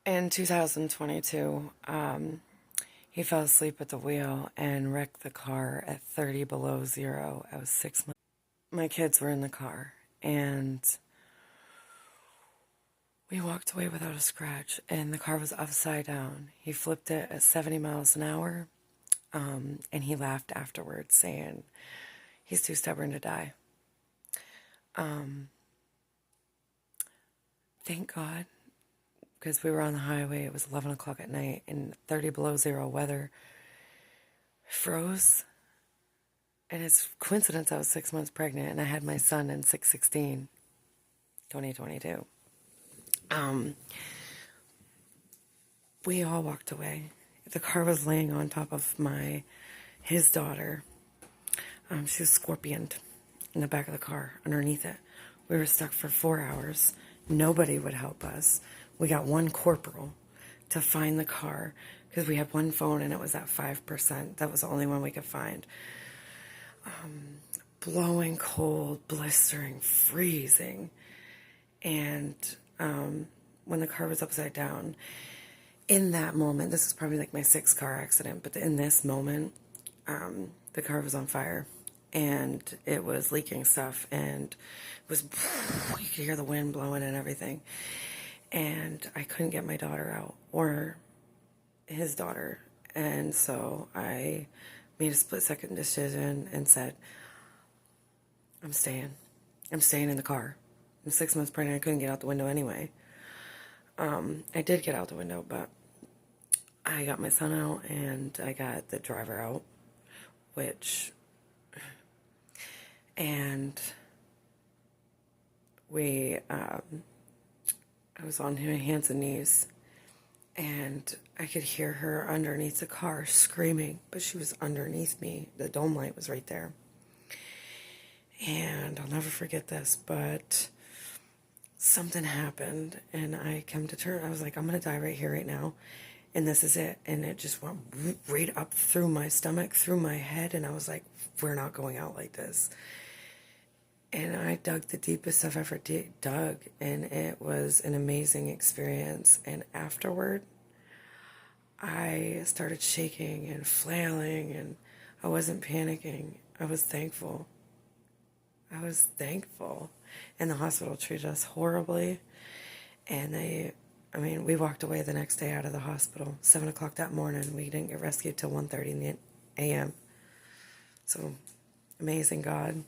In 2022, he fell asleep at the wheel and wrecked the car at 30 below zero. I was 6 months. My kids were in the car, and we walked away without a scratch, and the car was upside down. He flipped it at 70 miles an hour, and he laughed afterwards, saying he's too stubborn to die. Thank God, because we were on the highway. It was 11 o'clock at night, and 30 below zero weather froze. And it's coincidence I was 6 months pregnant, and I had my son in 6/16, 2022. We all walked away. The car was laying on top of his daughter. She was scorpioned in the back of the car underneath it. We were stuck for 4 hours. Nobody would help us. We got one corporal to find the car because we had one phone and it was at 5%. That was the only one we could find. Blowing cold, blistering, freezing. And when the car was upside down, in that moment, this is probably like my sixth car accident, but in this moment, the car was on fire and it was leaking stuff and it was, you could hear the wind blowing and everything. And I couldn't get my daughter out or his daughter. And so I made a split-second decision and said, I'm staying. I'm staying in the car. I'm 6 months pregnant. I couldn't get out the window anyway. I did get out the window, but I got my son out and I got the driver out, and I was on my hands and knees, and I could hear her underneath the car screaming, but she was underneath me. The dome light was right there. And I'll never forget this, but something happened, and I came to terms. I was like, I'm going to die right here, right now, and this is it. And it just went right up through my stomach, through my head, and I was like, we're not going out like this. And I dug the deepest I've ever dug, and it was an amazing experience. And afterward, I started shaking and flailing, and I wasn't panicking. I was thankful. And the hospital treated us horribly. And we walked away the next day out of the hospital, 7 o'clock that morning. We didn't get rescued till 1:30 in the a.m. So, amazing God.